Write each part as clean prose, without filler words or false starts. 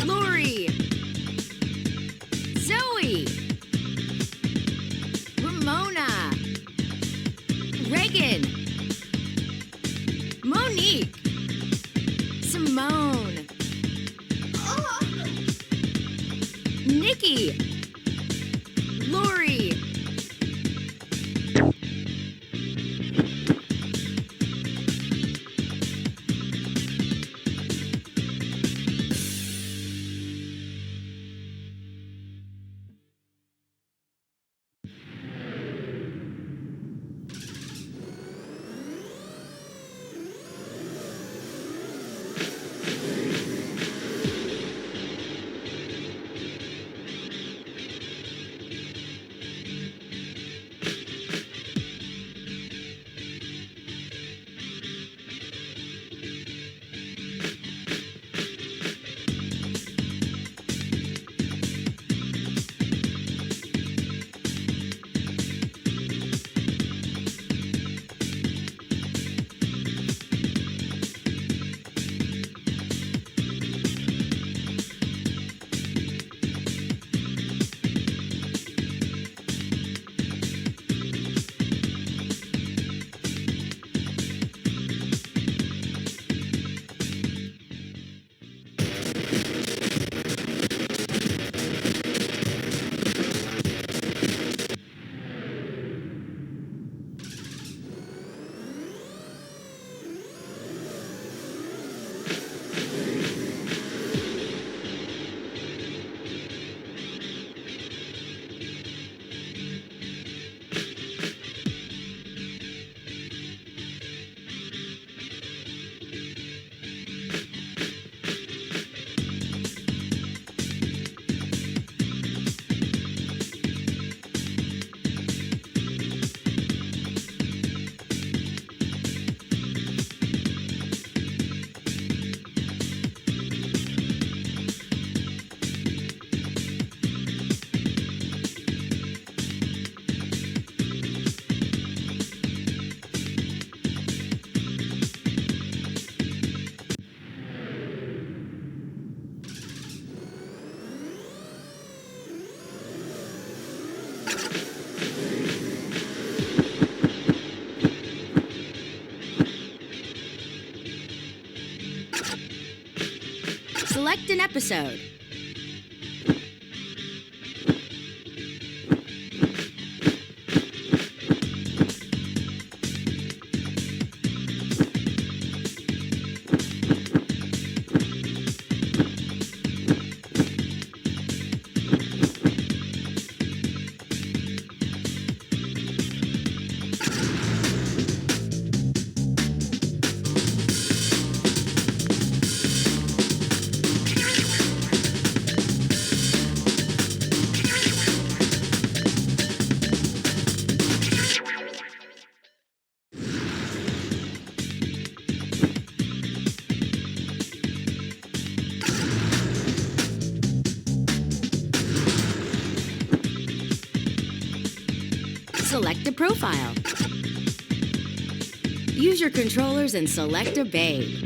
Lori, Zoe, Ramona, Reagan, Monique, Simone, Nikki, Lori, select an episode. select a profile. Use your controllers and select a babe.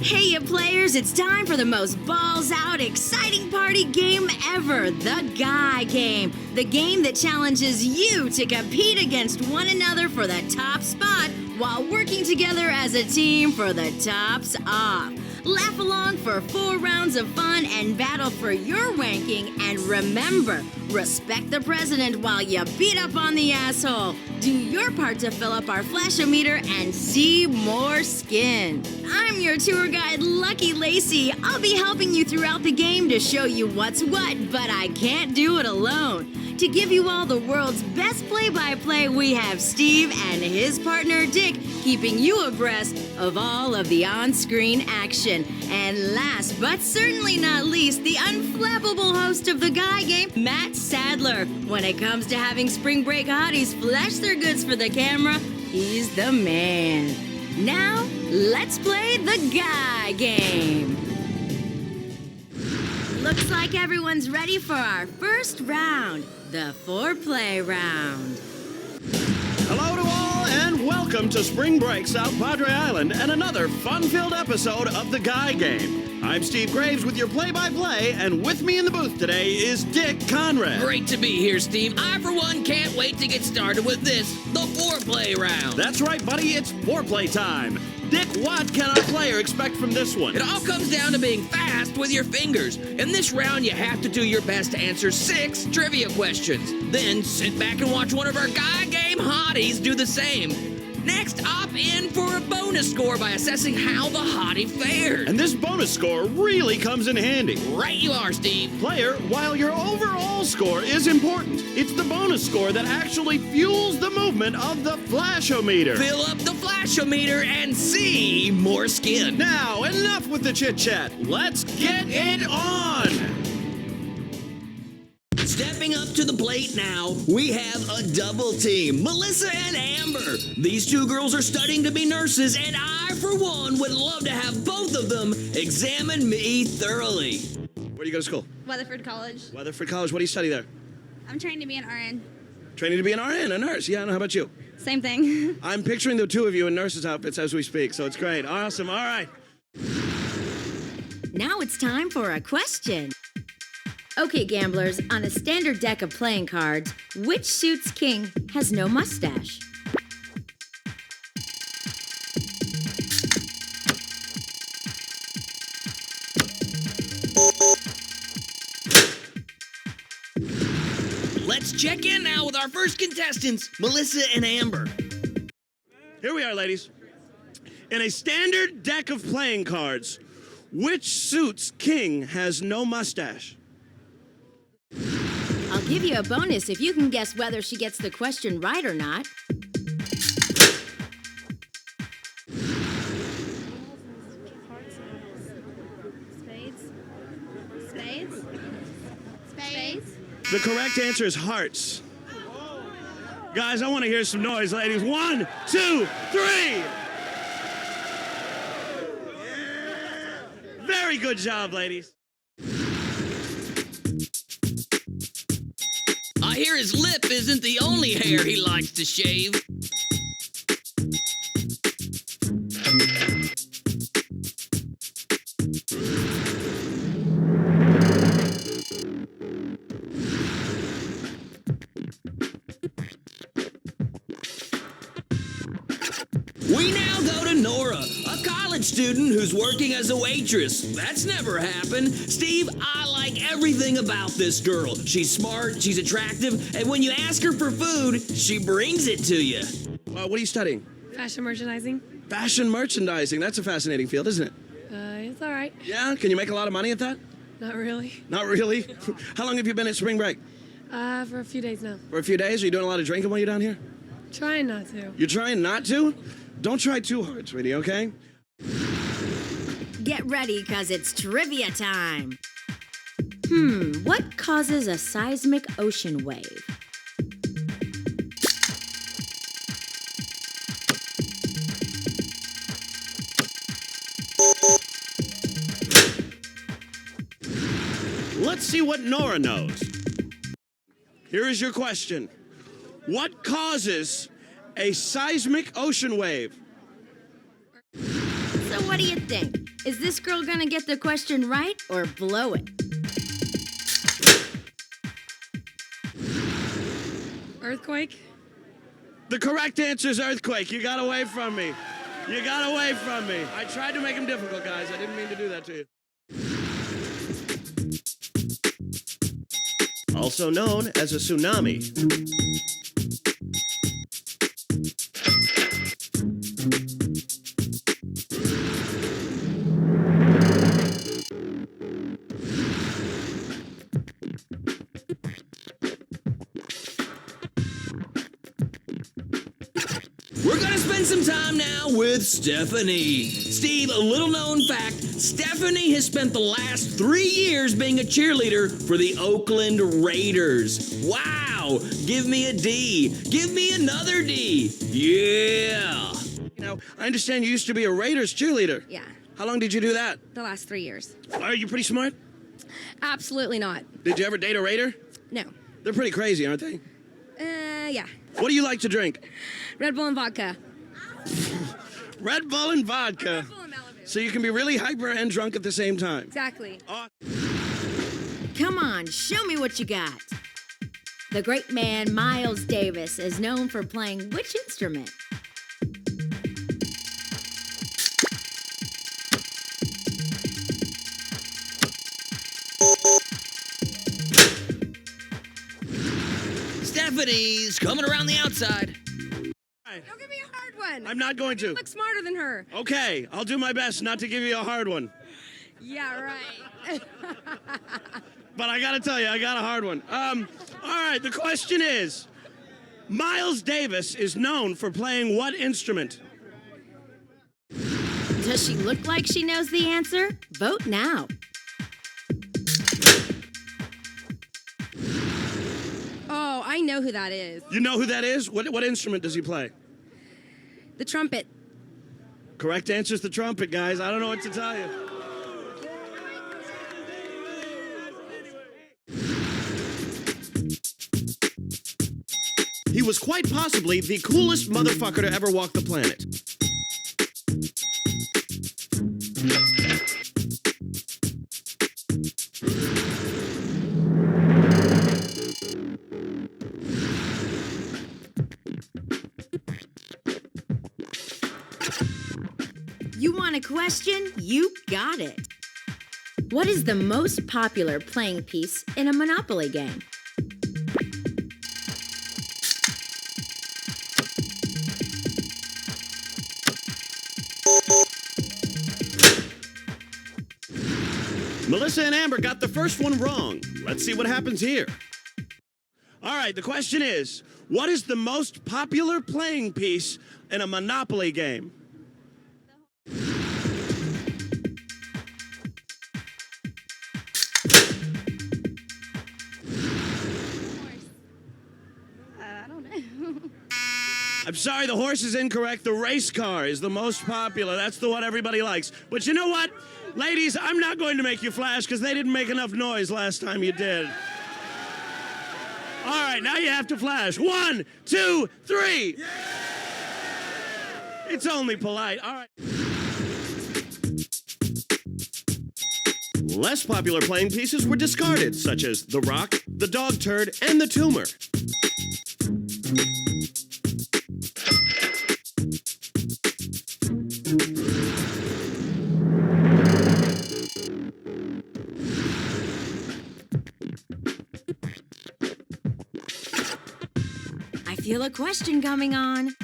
Hey, you players, it's time for the most balls-out, exciting party game ever, the Guy Game. The game that challenges you to compete against one another for the top spot while working together as a team for the tops off. Laugh along for 4 rounds of fun and battle for your ranking. And remember, respect the president while you beat up on the asshole. Do your part to fill up our flashometer and see more skin. I'm your tour guide, Lucky Lacey. I'll be helping you throughout the game to show you what's what, but I can't do it alone. To give you all the world's best play-by-play, we have Steve and his partner Dick keeping you abreast of all of the on-screen action. And last but certainly not least, the unflappable host of the Guy Game, Matt Sadler. When it comes to having spring break hotties flash their goods for the camera, he's the man. Now, let's play the Guy Game. Looks like everyone's ready for our first round, the foreplay round. Hello to all, and welcome to Spring Break South Padre Island and another fun-filled episode of the Guy Game. I'm Steve Graves with your play-by-play, and with me in the booth today is Dick Conrad. Great to be here, Steve. I, for one, can't wait to get started with this, the foreplay round. That's right, buddy, it's foreplay time. Dick, what can our player expect from this one? It all comes down to being fast with your fingers. In this round, you have to do your best to answer 6 trivia questions. Then sit back and watch one of our Guy Game hotties do the same. Next, opt in for a bonus score by assessing how the hottie fared. And this bonus score really comes in handy. Right you are, Steve. Player, while your overall score is important, it's the bonus score that actually fuels the movement of the flashometer. Fill up the flashometer and see more skin. Now, enough with the chit-chat. Let's get it on! Stepping up to the plate now, we have a double team, Melissa and Amber. These 2 girls are studying to be nurses, and I, for one, would love to have both of them examine me thoroughly. Where do you go to school? Weatherford College. Weatherford College. What do you study there? I'm trying to be an RN. Training to be an RN, a nurse. Yeah, and how about you? Same thing. I'm picturing the 2 of you in nurses' outfits as we speak, so it's great. Awesome. All right. Now it's time for a question. Okay, gamblers, on a standard deck of playing cards, which suit's king has no mustache? Let's check in now with our first contestants, Melissa and Amber. Here we are, ladies. In a standard deck of playing cards, which suit's king has no mustache? I'll give you a bonus if you can guess whether she gets the question right or not. Spades. The correct answer is hearts. Guys, I want to hear some noise, ladies. 1, 2, 3. Very good job, ladies. I hear his lip isn't the only hair he likes to shave. We now go to Nora, a college student who's working as a waitress. That's never happened. Steve, I like everything about this girl. She's smart, she's attractive, and when you ask her for food, she brings it to you. What are you studying? Fashion merchandising. Fashion merchandising. That's a fascinating field, isn't it? It's all right. Yeah? Can you make a lot of money at that? Not really. Not really? How long have you been at spring break? For a few days now. For a few days? Are you doing a lot of drinking while you're down here? Trying not to. You're trying not to? Don't try too hard, sweetie, okay? Get ready, cause it's trivia time. What causes a seismic ocean wave? Let's see what Nora knows. Here is your question. What causes a seismic ocean wave? So what do you think? Is this girl gonna get the question right or blow it? Earthquake? The correct answer is earthquake. You got away from me. You got away from me. I tried to make them difficult, guys. I didn't mean to do that to you. Also known as a tsunami. We're gonna spend some time now with Stephanie. Steve, a little known fact, Stephanie has spent the last 3 years being a cheerleader for the Oakland Raiders. Wow! Give me a D. Give me another D. Yeah! I understand you used to be a Raiders cheerleader. Yeah, How long did you do that? the last 3 years. Are you pretty smart? Absolutely not. Did you ever date a Raider? No. They're pretty crazy, aren't they? Yeah. What do you like to drink? Red Bull and vodka. Red Bull and vodka. Bull and Malibu. So you can be really hyper and drunk at the same time. Exactly. Come on, show me what you got. The great man Miles Davis is known for playing which instrument? Stephanie's coming around the outside. Don't give me a hard one. I'm not going to. Look smarter than her. Okay, I'll do my best not to give you a hard one. Yeah, right. But I gotta tell you, I got a hard one. All right, the question is, Miles Davis is known for playing what instrument? Does she look like she knows the answer? Vote now. Oh, I know who that is. You know who that is? What instrument does he play? The trumpet. Correct answer is the trumpet, guys. I don't know what to tell you. He was quite possibly the coolest motherfucker to ever walk the planet. You want a question? You got it. What is the most popular playing piece in a Monopoly game? Melissa and Amber got the first one wrong. Let's see what happens here. All right, the question is, what is the most popular playing piece in a Monopoly game? I don't know. I'm sorry, the horse is incorrect. The race car is the most popular. That's the one everybody likes. But you know what? Ladies, I'm not going to make you flash because they didn't make enough noise last time you did. All right, now you have to flash. 1, 2, 3. Yeah! It's only polite. All right. Less popular playing pieces were discarded, such as the rock, the dog turd, and the tumor. I feel a question coming on.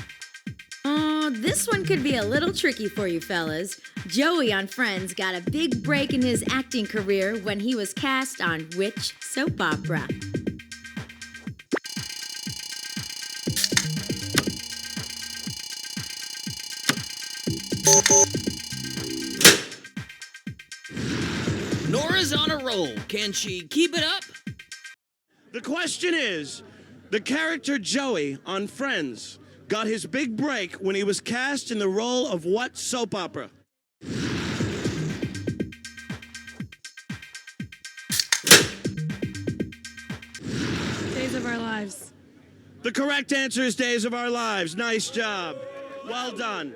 Oh, this one could be a little tricky for you fellas. Joey on Friends got a big break in his acting career when he was cast on which soap opera? Nora's on a roll. Can she keep it up? The question is, the character Joey on Friends got his big break when he was cast in the role of what soap opera? The correct answer is Days of Our Lives. Nice job. Well done.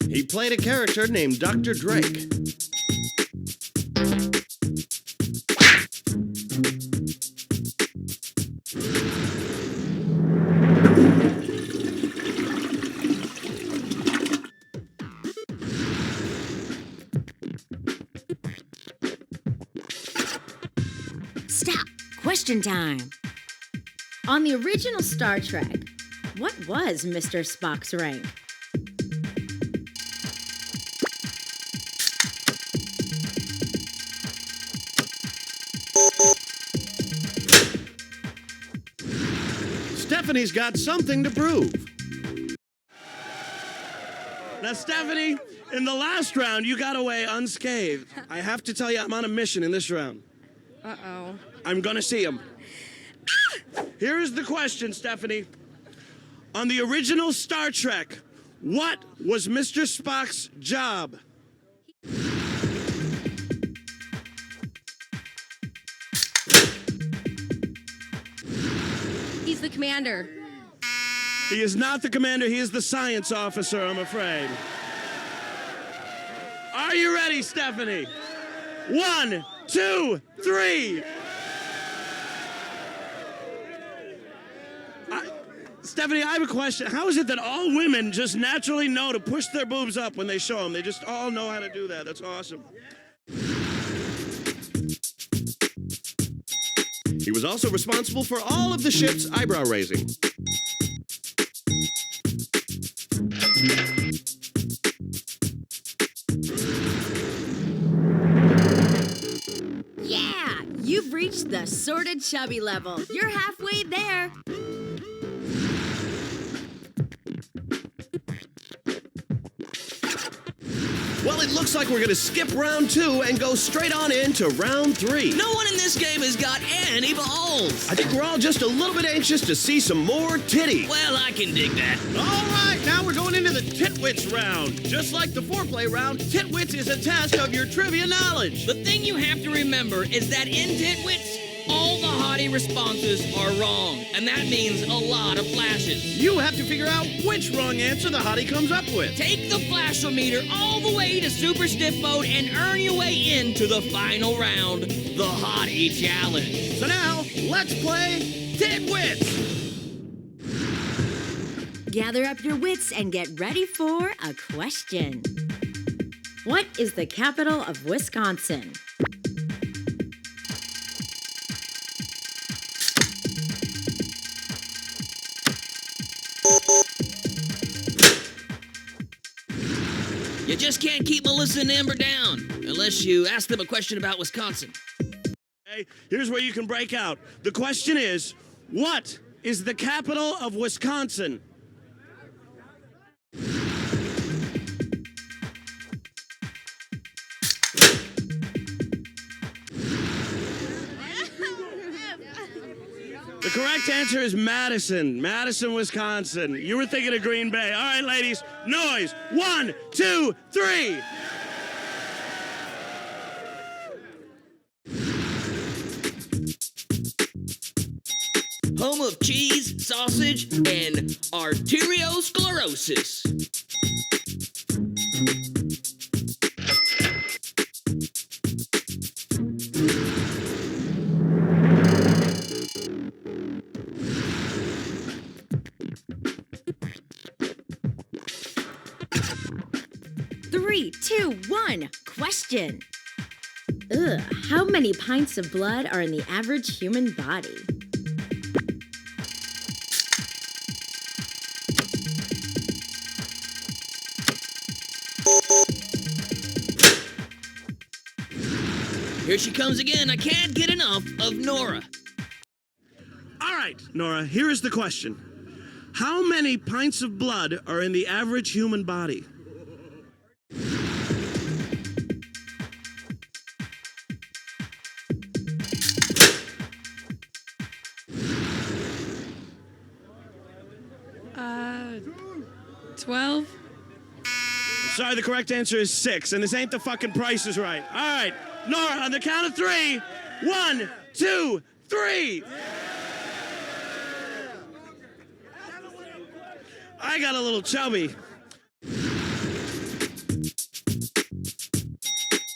He played a character named Dr. Drake. Stop. Question time. On the original Star Trek, what was Mr. Spock's rank? Stephanie's got something to prove. Now, Stephanie, in the last round, you got away unscathed. I have to tell you, I'm on a mission in this round. Uh-oh. I'm gonna see him. Here is the question, Stephanie. On the original Star Trek, what was Mr. Spock's job? He's the commander. He is not the commander, he is the science officer, I'm afraid. Are you ready, Stephanie? 1, 2, 3. Stephanie, I have a question. How is it that all women just naturally know to push their boobs up when they show them? They just all know how to do that. That's awesome. He was also responsible for all of the ship's eyebrow raising. Yeah, you've reached the sorta chubby level. You're halfway there. Well, it looks like we're going to skip round 2 and go straight on into round 3. No one in this game has got any balls. I think we're all just a little bit anxious to see some more titty. Well, I can dig that. All right, now we're going into the Titwits round. Just like the foreplay round, Titwits is a test of your trivia knowledge. The thing you have to remember is that in Titwits, all the hottie responses are wrong, and that means a lot of flashes. You have to figure out which wrong answer the hottie comes up with. Take the flashometer all the way to super stiff mode and earn your way into the final round, the hottie challenge. So now, let's play Titwits. Gather up your wits and get ready for a question. What is the capital of Wisconsin? You just can't keep Melissa and Amber down unless you ask them a question about Wisconsin. Okay, here's where you can break out. The question is, what is the capital of Wisconsin? The correct answer is Madison. Madison, Wisconsin. You were thinking of Green Bay. All right, ladies, noise. 1, 2, 3. Home of cheese, sausage, and arteriosclerosis. Three, two, one. Question. Ugh, how many pints of blood are in the average human body? Here she comes again. I can't get enough of Nora. All right, Nora, here is the question. How many pints of blood are in the average human body? Uh, 12. Sorry, the correct answer is 6, and this ain't the fucking Price is Right. All right, Nora, on the count of 3. 1, 2, 3. I got a little chubby.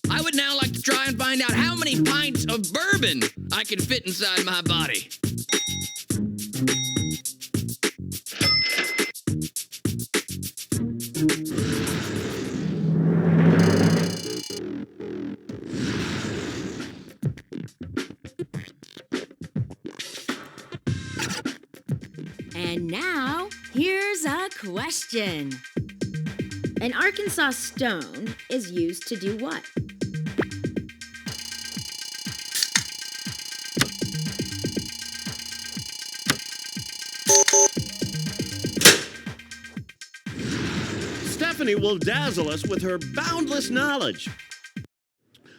I would now like to try and find out how many pints of bourbon I can fit inside my body. And now, here's a question. An Arkansas stone is used to do what? Stephanie will dazzle us with her boundless knowledge.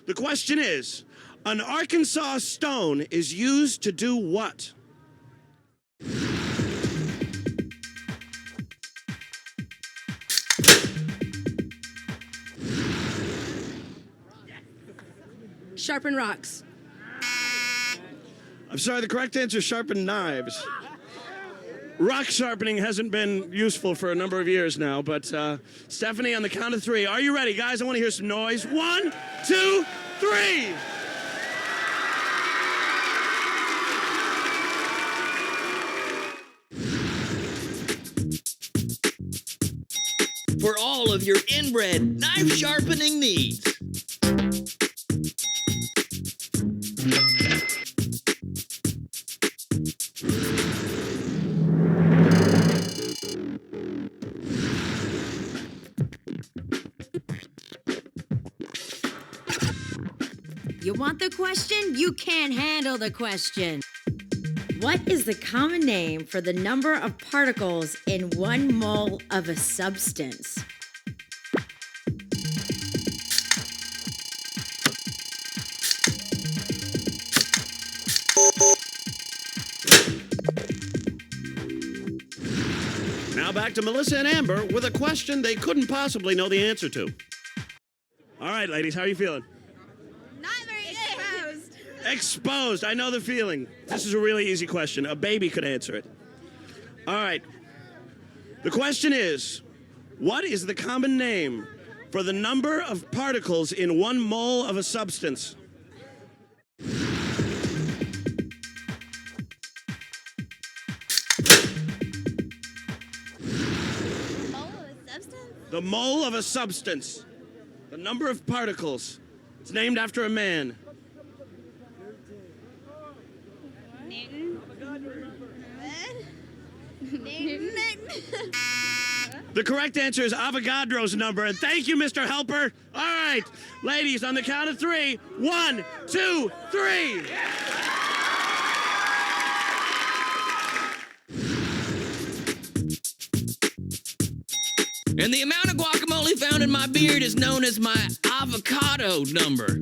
The question is, an Arkansas stone is used to do what? Sharpen rocks. I'm sorry, the correct answer is sharpen knives. Rock sharpening hasn't been useful for a number of years now, but Stephanie, on the count of 3. Are you ready, guys? I want to hear some noise. 1, 2, 3. For all of your inbred knife sharpening needs. You want the question? You can't handle the question. What is the common name for the number of particles in 1 mole of a substance? Now back to Melissa and Amber with a question they couldn't possibly know the answer to. All right, ladies, how are you feeling? Not very exposed. Exposed. I know the feeling. This is a really easy question. A baby could answer it. All right. The question is, what is the common name for the number of particles in 1 mole of a substance? The mole of a substance. The number of particles. It's named after a man. Newton. Newton. The correct answer is Avogadro's number. And thank you, Mr. Helper. All right, ladies, on the count of 3. 1, 2, 3. And the amount of guacamole found in my beard is known as my avocado number.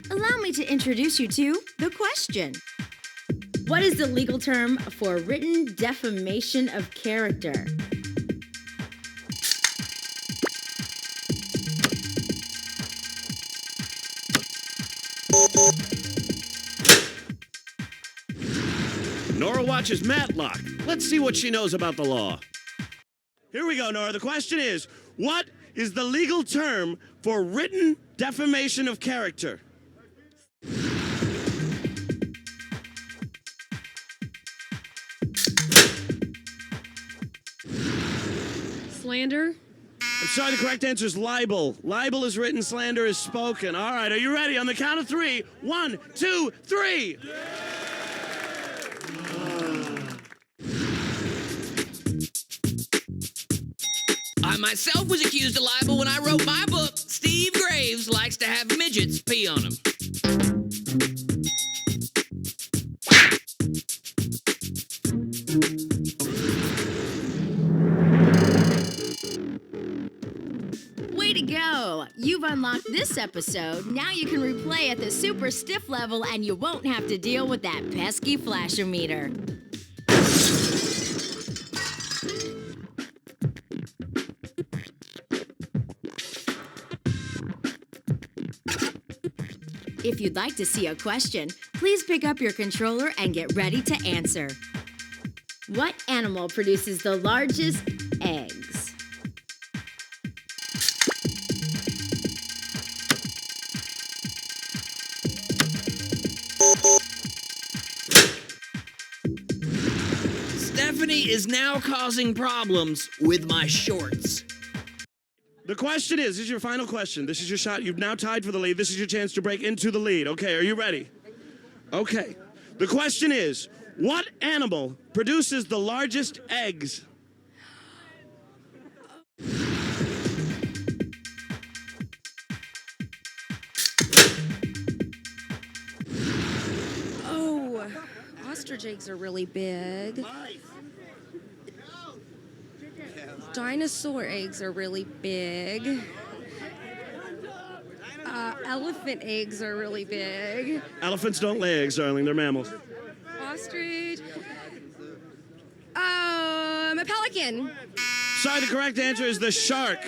Allow me to introduce you to the question. What is the legal term for written defamation of character? Nora watches Matlock. Let's see what she knows about the law. Here we go, Nora. The question is, what is the legal term for written defamation of character? Slander. I'm sorry, the correct answer is libel. Libel is written, slander is spoken. All right, are you ready? On the count of 3. 1, 2, 3. I myself was accused of libel when I wrote my book, Steve Graves Likes to Have Midgets Pee on Him. Way to go! Wow! You've unlocked this episode. Now you can replay at the super stiff level and you won't have to deal with that pesky flashometer. If you'd like to see a question, please pick up your controller and get ready to answer. What animal produces the largest eggs? Stephanie is now causing problems with my shorts. The question is, this is your final question. This is your shot. You've now tied for the lead. This is your chance to break into the lead. Okay, are you ready? Okay. The question is, what animal produces the largest eggs? Oh, ostrich eggs are really big. Dinosaur eggs are really big. Elephant eggs are really big. Elephants don't lay eggs, darling. They're mammals. Ostrich. A pelican. Sorry, the correct answer is the shark.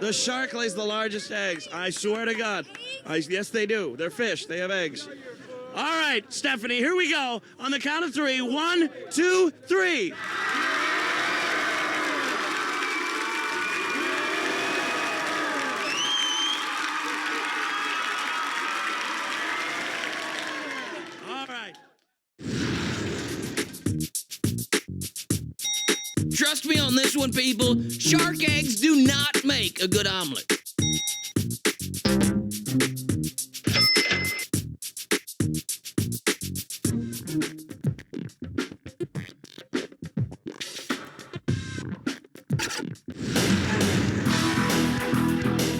The shark lays the largest eggs. I swear to God. Yes, they do. They're fish. They have eggs. All right, Stephanie, here we go. On the count of 3. 1, 2, 3. All right. Trust me on this one, people. Shark eggs do not make a good omelet.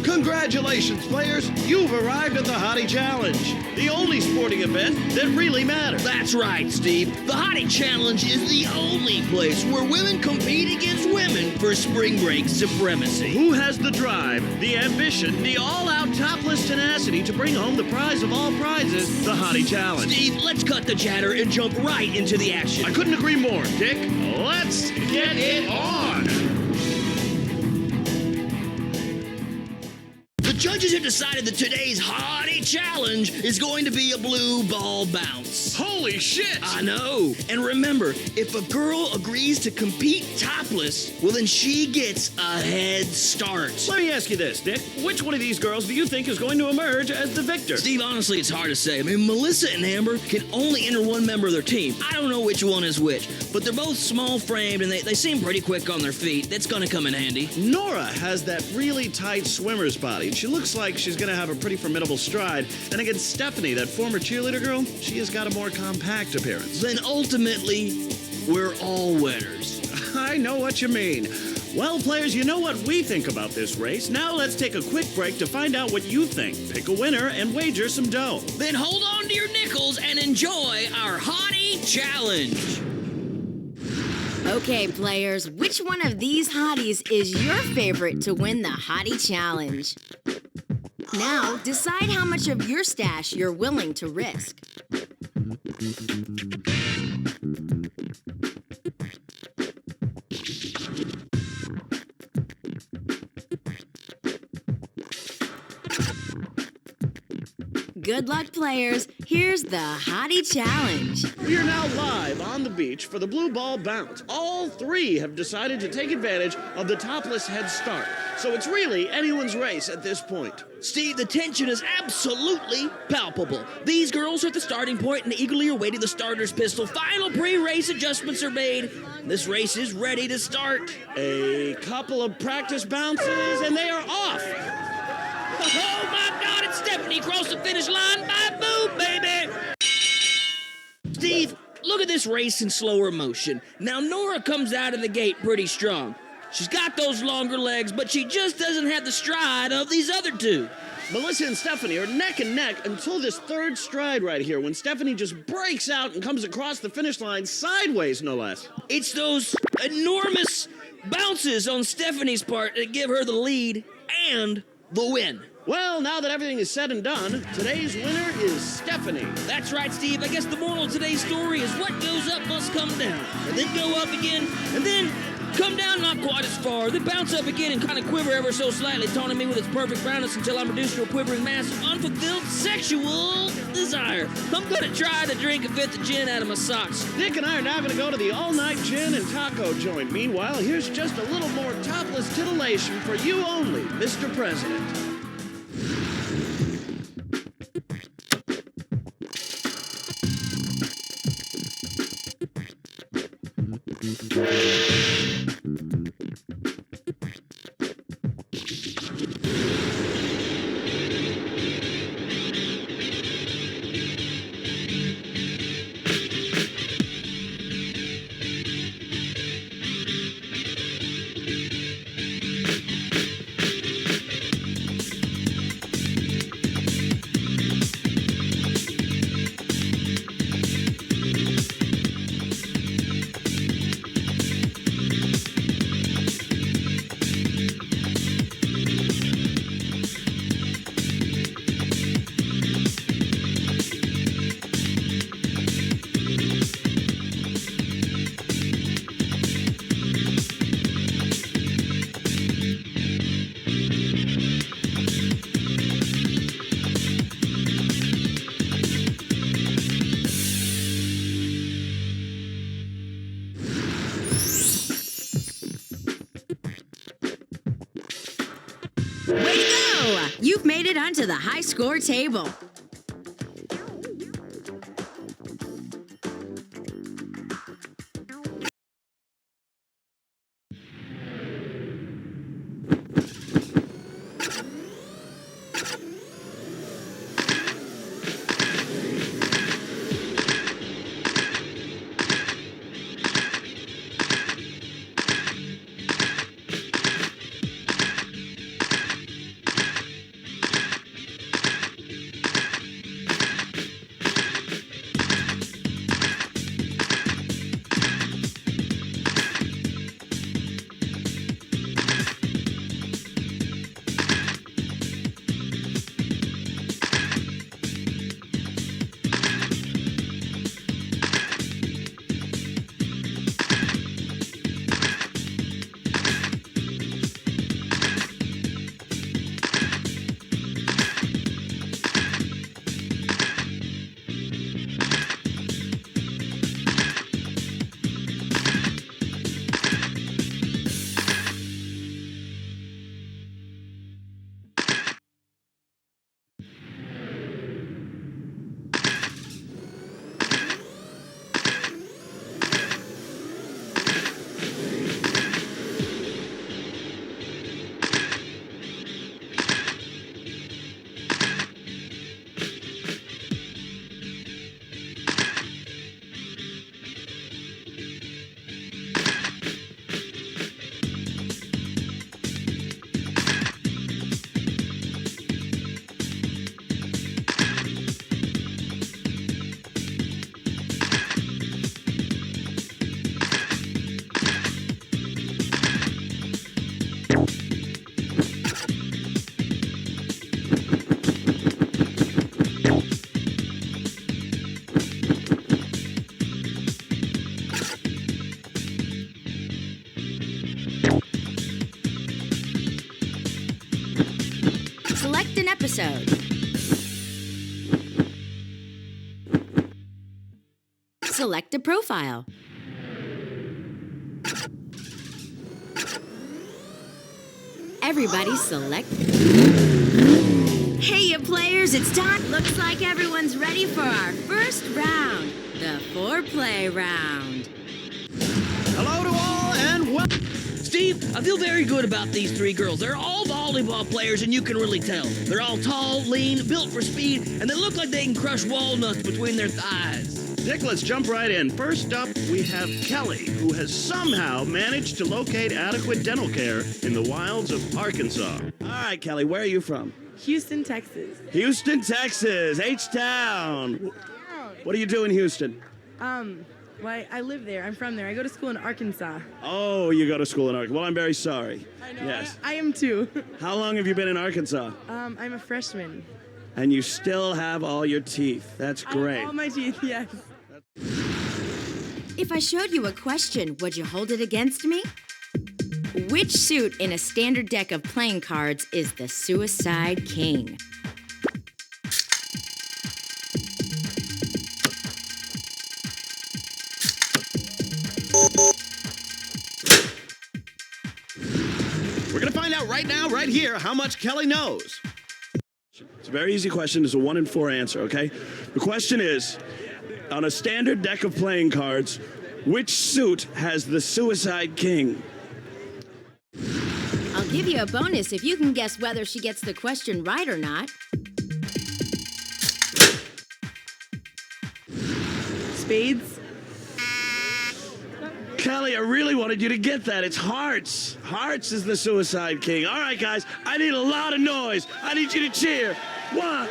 Congratulations, players! You've arrived at the Hottie Challenge, the only sporting event that really matters. That's right, Steve. The Hottie Challenge is the only place where women compete against women for spring break supremacy. Who has the drive, the ambition, the all-out topless tenacity to bring home the prize of all prizes, the Hottie Challenge? Steve, let's cut the chatter and jump right into the action. I couldn't agree more, Dick. Let's get it on! The judges have decided that today's Hottie Challenge is going to be a blue ball bounce. Holy shit! I know. And remember, if a girl agrees to compete topless, well then she gets a head start. Let me ask you this, Dick. Which one of these girls do you think is going to emerge as the victor? Steve, honestly, it's hard to say. I mean, Melissa and Amber can only enter one member of their team. I don't know which one is which, but they're both small-framed and they seem pretty quick on their feet. That's gonna come in handy. Nora has that really tight swimmer's body, and she looks like she's going to have a pretty formidable stride. And against Stephanie, that former cheerleader girl, she has got a more compact appearance. Then ultimately, we're all winners. I know what you mean. Well, players, you know what we think about this race. Now let's take a quick break to find out what you think. Pick a winner and wager some dough. Then hold on to your nickels and enjoy our Hottie Challenge. Okay, players, which one of these hotties is your favorite to win the Hottie Challenge? Now, decide how much of your stash you're willing to risk. Good luck, players. Here's the Hottie Challenge. We are now live on the beach for the blue ball bounce. All 3 have decided to take advantage of the topless head start. So it's really anyone's race at this point. Steve, the tension is absolutely palpable. These girls are at the starting point and eagerly awaiting the starter's pistol. Final pre-race adjustments are made. This race is ready to start. A couple of practice bounces, and they are off. Oh my God, it's Stephanie across the finish line by boom, baby! Steve, look at this race in slower motion. Now, Nora comes out of the gate pretty strong. She's got those longer legs, but she just doesn't have the stride of these other 2. Melissa and Stephanie are neck and neck until this third stride right here, when Stephanie just breaks out and comes across the finish line sideways, no less. It's those enormous bounces on Stephanie's part that give her the lead and the win. Well, now that everything is said and done, today's winner is Stephanie. That's right, Steve. I guess the moral of today's story is what goes up must come down, and then go up again, and then come down not quite as far, then bounce up again and kind of quiver ever so slightly, taunting me with its perfect roundness until I'm reduced to a quivering mass of unfulfilled sexual desire. I'm gonna try to drink a fifth of gin out of my socks. Nick and I are now going to go to the all-night gin and taco joint. Meanwhile, here's just a little more topless titillation for you only, Mr. President. Way to go! You've made it onto the high score table. Select an episode. Select a profile. Everybody select. Hey, you players, it's time. Looks like everyone's ready for our first round, the foreplay round. Hello to all and welcome. Steve, I feel very good about these three girls. They're all volleyball players, and you can really tell. They're all tall, lean, built for speed, and they look like they can crush walnuts between their thighs. Dick, let's jump right in. First up, we have Kelly, who has somehow managed to locate adequate dental care in the wilds of Arkansas. All right, Kelly, where are you from? Houston, Texas. Houston, Texas, H-Town. What do you do in Houston? Why, I live there. I'm from there. I go to school in Arkansas. Oh, you go to school in Arkansas. Well, I'm very sorry. I know. Yes. I am too. How long have you been in Arkansas? I'm a freshman. And you still have all your teeth. That's I have great. all my teeth, yes. If I showed you a question, would you hold it against me? Which suit in a standard deck of playing cards is the Suicide King? We're going to find out right now, right here, how much Kelly knows. It's a very easy question. It's a 1 in 4 answer, okay? The question is, on a standard deck of playing cards, which suit has the Suicide King? I'll give you a bonus if you can guess whether she gets the question right or not. Spades. Kelly, I really wanted you to get that. It's hearts. Hearts is the Suicide King. All right, guys, I need a lot of noise. I need you to cheer. 1.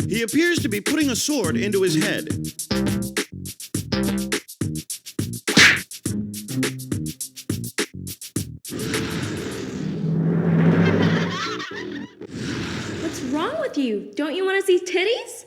He appears to be putting a sword into his head. What's wrong with you? Don't you want to see titties?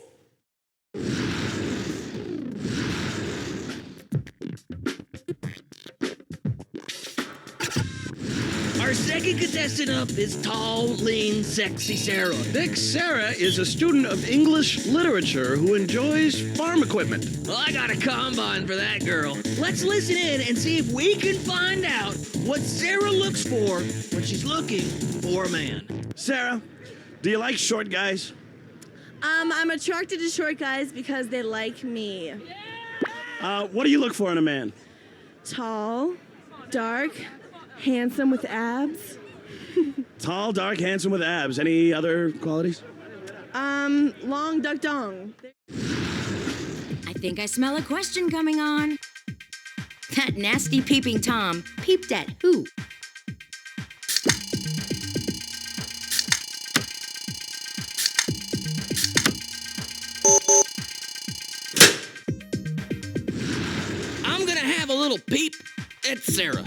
Our second contestant up is tall, lean, sexy Sarah. Big Sarah is a student of English literature who enjoys farm equipment. Well, I got a combine for that girl. Let's listen in and see if we can find out what Sarah looks for when she's looking for a man. Sarah, do you like short guys? I'm attracted to short guys because they like me. What do you look for in a man? Tall, dark, handsome with abs. Tall, dark, handsome with abs. Any other qualities? Long duck dong. I think I smell a question coming on. That nasty peeping Tom peeped at who? I'm gonna have a little peep at Sarah.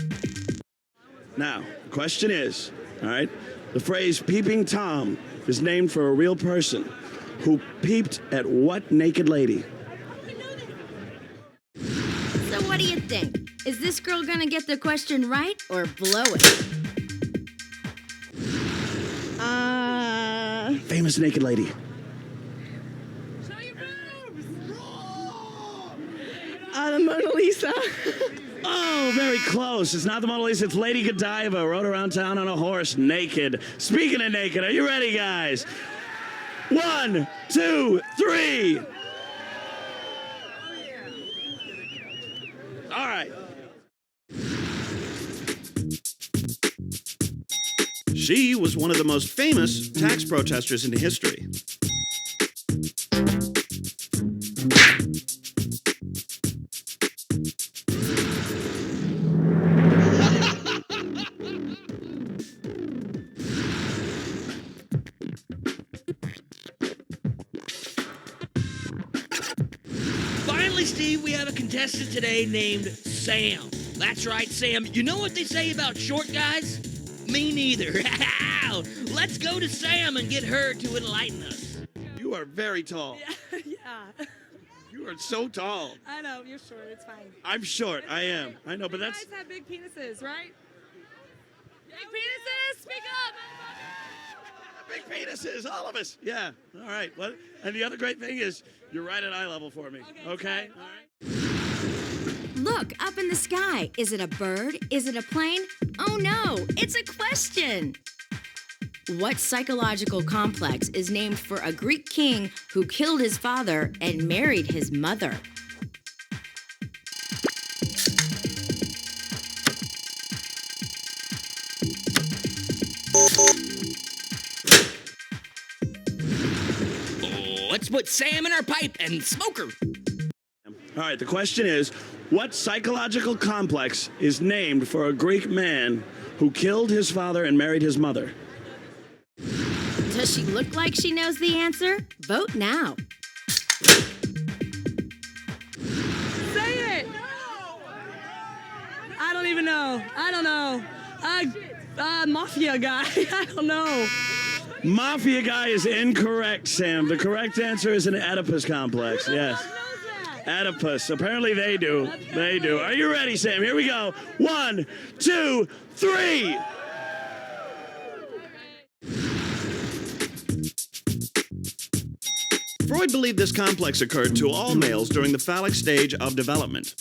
Now, the question is, all right, the phrase peeping Tom is named for a real person who peeped at what naked lady? So what do you think? Is this girl gonna get the question right or blow it? Famous naked lady. The Mona Lisa. Oh, very close. It's not the Mona Lisa, it's Lady Godiva, rode around town on a horse naked. Speaking of naked, are you ready, guys? 1, 2, 3. All right. She was one of the most famous tax protesters in history. Finally, Steve, we have a contestant today named Sam. That's right, Sam. You know what they say about short guys? Me neither. Let's go to Sam and get her to enlighten us. You are very tall. Yeah. You are so tall. I know, you're short, it's fine. I'm short. I am. I know, but You that's... guys have big penises, right? Big penises, speak up! Big penises, all of us. Yeah. All right. What? And the other great thing is you're right at eye level for me. Okay? All right. Look, up in the sky. Is it a bird? Is it a plane? Oh no, it's a question. What psychological complex is named for a Greek king who killed his father and married his mother? Let's put Sam in our pipe and smoke her. All right. The question is, what psychological complex is named for a Greek man who killed his father and married his mother? To Does she look like she knows the answer? Vote now. Say it. I don't even know. I don't know. Mafia guy. I don't know. Mafia guy is incorrect, Sam. The correct answer is an Oedipus complex. Yes. Oedipus. Apparently they do. They do. Are you ready, Sam? Here we go. 1, 2, 3. Freud believed this complex occurred to all males during the phallic stage of development.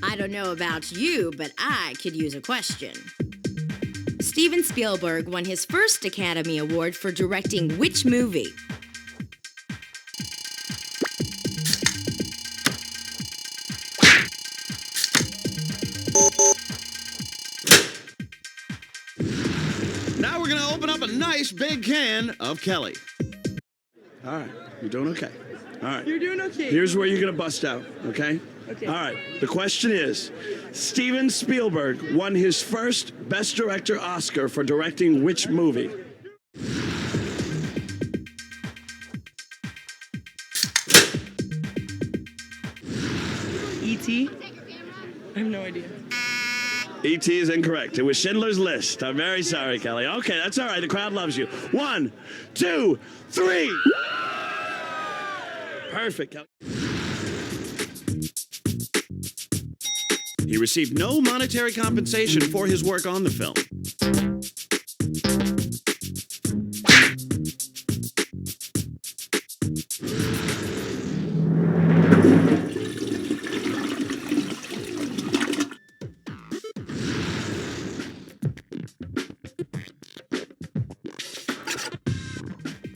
I don't know about you, but I could use a question. Steven Spielberg won his first Academy Award for directing which movie? Now we're going to open up a nice big can of Kelly. All right, you're doing okay. All right. You're doing okay. Here's where you're going to bust out, okay? Okay. All right, the question is, Steven Spielberg won his first Best Director Oscar for directing which movie? E.T. I have no idea. E.T. is incorrect. It was Schindler's List. I'm very sorry, Kelly. Okay, that's all right. The crowd loves you. 1, 2, 3. Perfect, Kelly. He received no monetary compensation for his work on the film.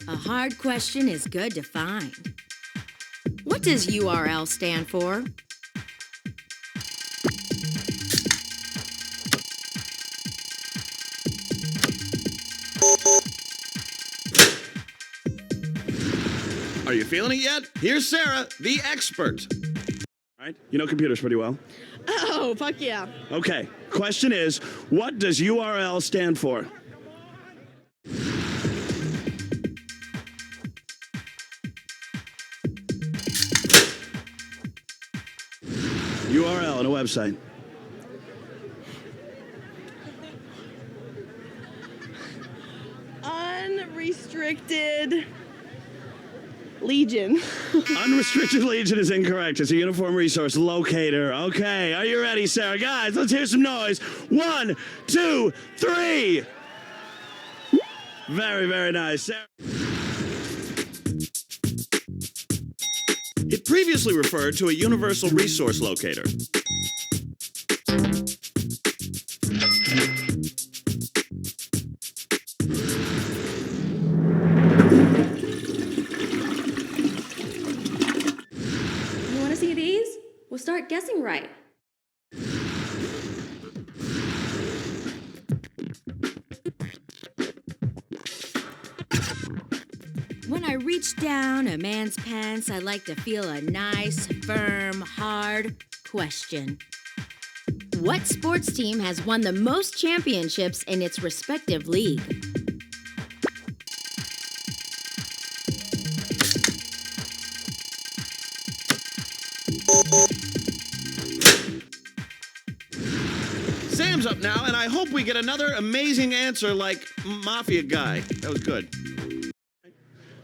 A hard question is good to find. What does URL stand for? Are you feeling it yet? Here's Sarah, the expert. All right, you know computers pretty well. Oh, fuck yeah. Okay, question is, what does URL stand for? URL on a website. Unrestricted Legion. Unrestricted Legion is incorrect. It's a uniform resource locator. Okay, are you ready, Sarah? Guys, let's hear some noise. 1, 2, 3. Very, very nice. Sarah. It previously referred to a universal resource locator. You want to see these? We'll start guessing right. When I reach down a man's pants, I like to feel a nice, firm, hard question. What sports team has won the most championships in its respective league? Sam's up now, and I hope we get another amazing answer like Mafia Guy. That was good.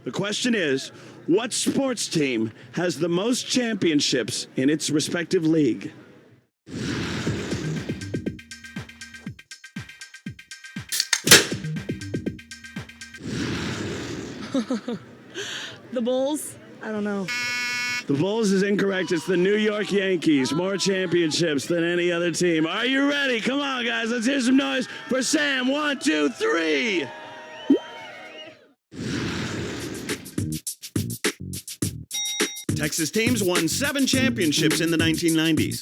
The question is, what sports team has the most championships in its respective league? The Bulls? I don't know. The Bulls is incorrect. It's the New York Yankees. More championships than any other team. Are you ready? Come on, guys. Let's hear some noise for Sam. 1, 2, 3. Texas teams won 7 championships in the 1990s.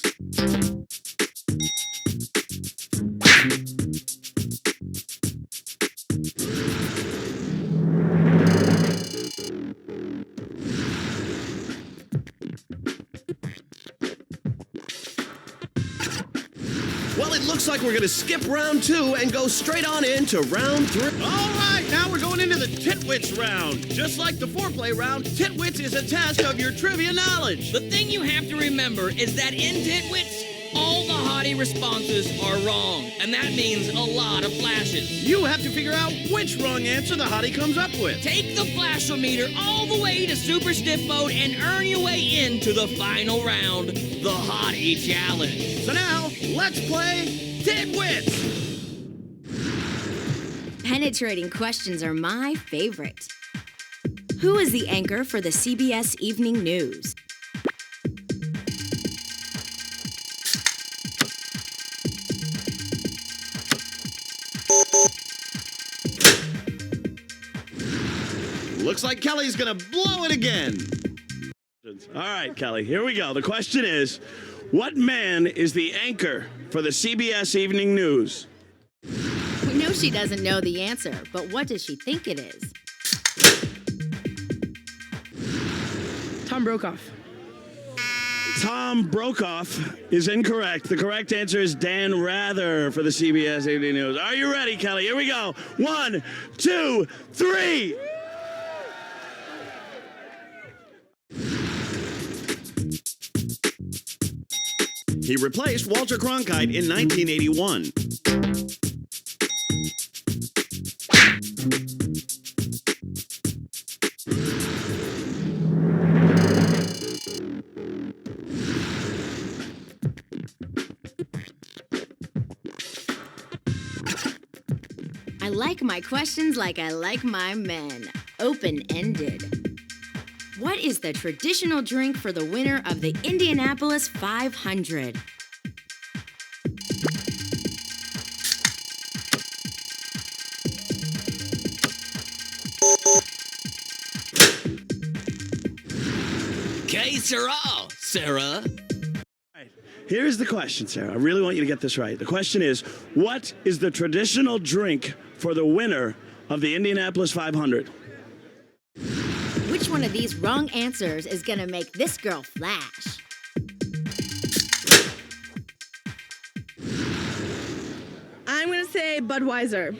Well, it looks like we're going to skip round 2 and go straight on into round 3. All right, now we're going into the Titwits round. Just like the foreplay round, Titwits is a test of your trivia knowledge. The thing you have to remember is that in Titwits, all the hottie responses are wrong, and that means a lot of flashes. You have to figure out which wrong answer the hottie comes up with. Take the flashometer all the way to super stiff mode and earn your way into the final round, the Hottie Challenge. So now, let's play Titwits. Penetrating questions are my favorite. Who is the anchor for the CBS Evening News? Looks like Kelly's gonna blow it again. All right, Kelly, here we go. The question is, what man is the anchor for the CBS Evening News? We know she doesn't know the answer, but what does she think it is? Tom Brokaw. Tom Brokaw is incorrect. The correct answer is Dan Rather for the CBS Evening News. Are you ready, Kelly? Here we go. 1, 2, 3. He replaced Walter Cronkite in 1981. I like my questions like I like my men. Open-ended. What is the traditional drink for the winner of the Indianapolis 500? Que sera, Sarah? Here's the question, Sarah. I really want you to get this right. The question is, what is the traditional drink for the winner of the Indianapolis 500? Which one of these wrong answers is gonna make this girl flash? I'm going to say Budweiser.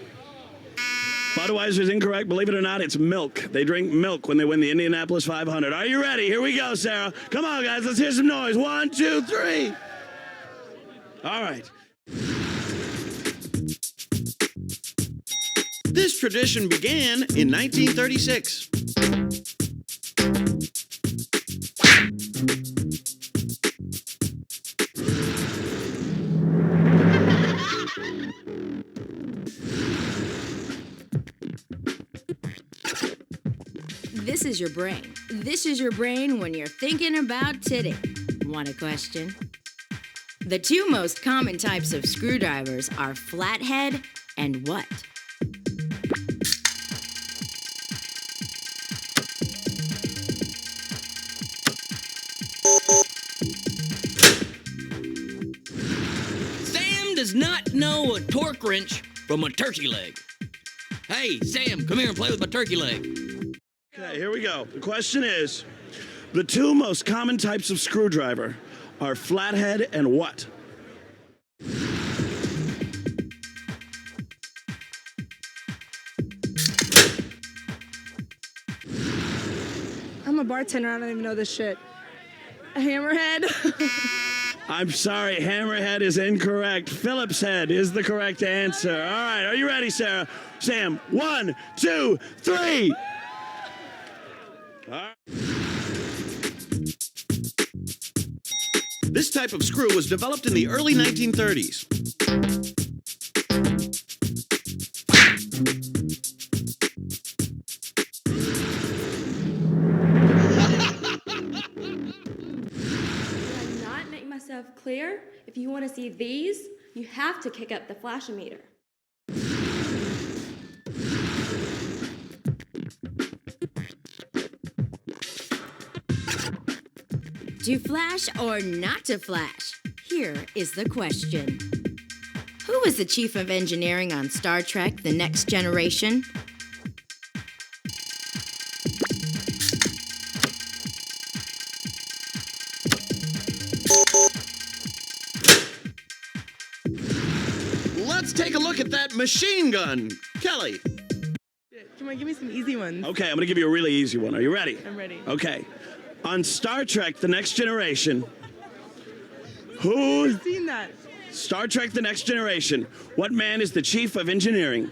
Budweiser is incorrect. Believe it or not, it's milk. They drink milk when they win the Indianapolis 500. Are you ready? Here we go, Sarah. Come on, guys. Let's hear some noise. 1, 2, 3. All right. This tradition began in 1936. This is your brain. This is your brain when you're thinking about titty. Want a question? The two most common types of screwdrivers are flathead and what? Sam does not know a torque wrench from a turkey leg. Hey, Sam, come here and play with my turkey leg. Okay, here we go. The question is, the two most common types of screwdriver are flathead and what? I'm a bartender. I don't even know this shit. A hammerhead. I'm sorry, hammerhead is incorrect. Phillips head is the correct answer. All right, are you ready, Sarah? Sam, 1, 2, 3. All right. This type of screw was developed in the early 1930s. Did I not make myself clear? If you want to see these, you have to kick up the flashometer. To flash or not to flash? Here is the question. Who was the chief of engineering on Star Trek: The Next Generation? take a look at that machine gun. Kelly. Come on, give me some easy ones. Okay, I'm going to give you a really easy one. Are you ready? I'm ready. Okay. On Star Trek The Next Generation, who... I've seen that. Star Trek The Next Generation, what man is the chief of engineering?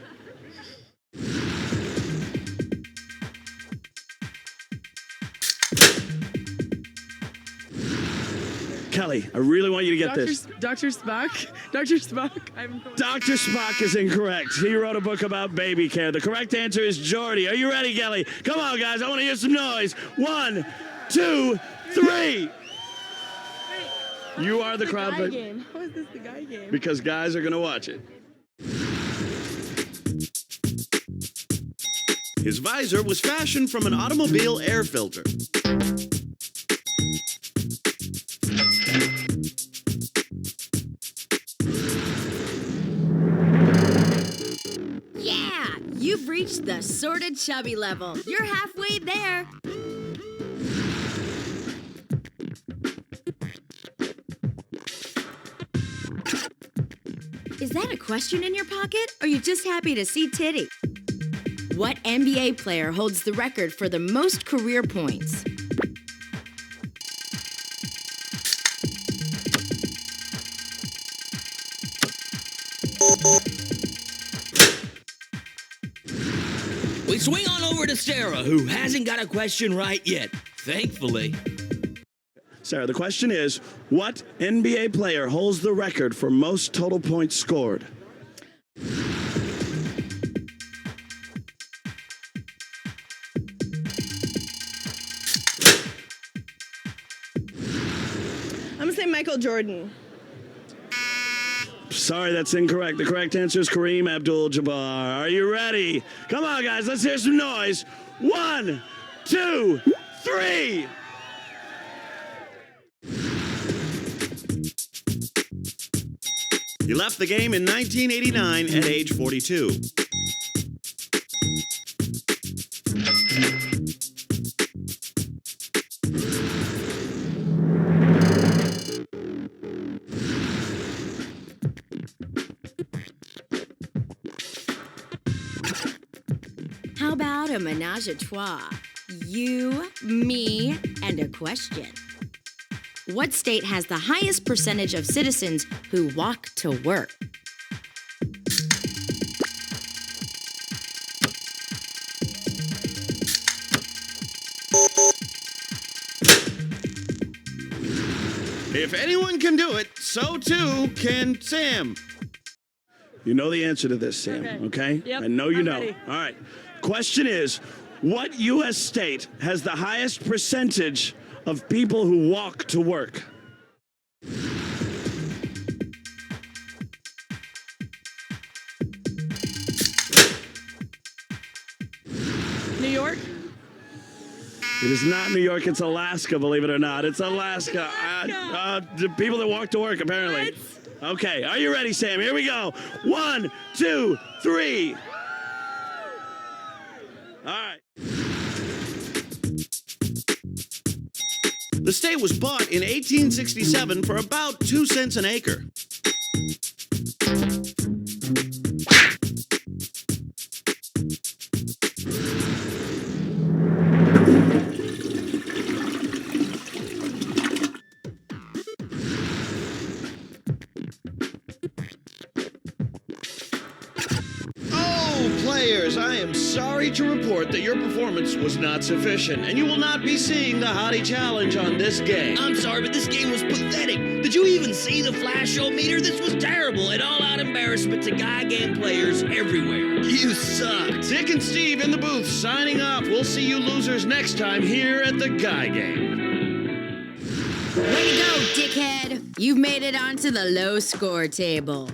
Kelly, I really want you to get this. Dr. Spock? Dr. Spock? Dr. Spock is incorrect. He wrote a book about baby care. The correct answer is Geordi. Are you ready, Kelly? Come on, guys. I want to hear some noise. 1, 2, 3. You are the crowd. Guy game. How is this the guy game? Because guys are going to watch it. His visor was fashioned from an automobile air filter. Yeah, you've reached the sorta chubby level. You're halfway there. Is that a question in your pocket, or are you just happy to see titty? What NBA player holds the record for the most career points? We swing on over to Sarah, who hasn't got a question right yet, thankfully. Sarah, the question is, what NBA player holds the record for most total points scored? I'm gonna say Michael Jordan. Sorry, that's incorrect. The correct answer is Kareem Abdul-Jabbar. Are you ready? Come on, guys, let's hear some noise. 1, 2, 3. He left the game in 1989 at age 42. How about a menage a trois? You, me, and a question. What state has the highest percentage of citizens who walk to work? If anyone can do it, so too can Sam. You know the answer to this, Sam, okay? Yep, I know you I'm know. ready. All right. Question is, what U.S. state has the highest percentage of people who walk to work? New York? It is not New York, it's Alaska, believe it or not. It's Alaska. The people that walk to work, apparently. Okay, are you ready, Sam? Here we go. 1, 2, 3. All right. The state was bought in 1867 for about 2 cents an acre. Players, I am sorry to report that your performance was not sufficient, and you will not be seeing the Hottie Challenge on this game. I'm sorry, but this game was pathetic. Did you even see the flash show meter? This was terrible. An all-out embarrassment to Guy Game players everywhere. You sucked. Dick and Steve in the booth signing off. We'll see you losers next time here at the Guy Game. Way to go, dickhead! You've made it onto the low score table.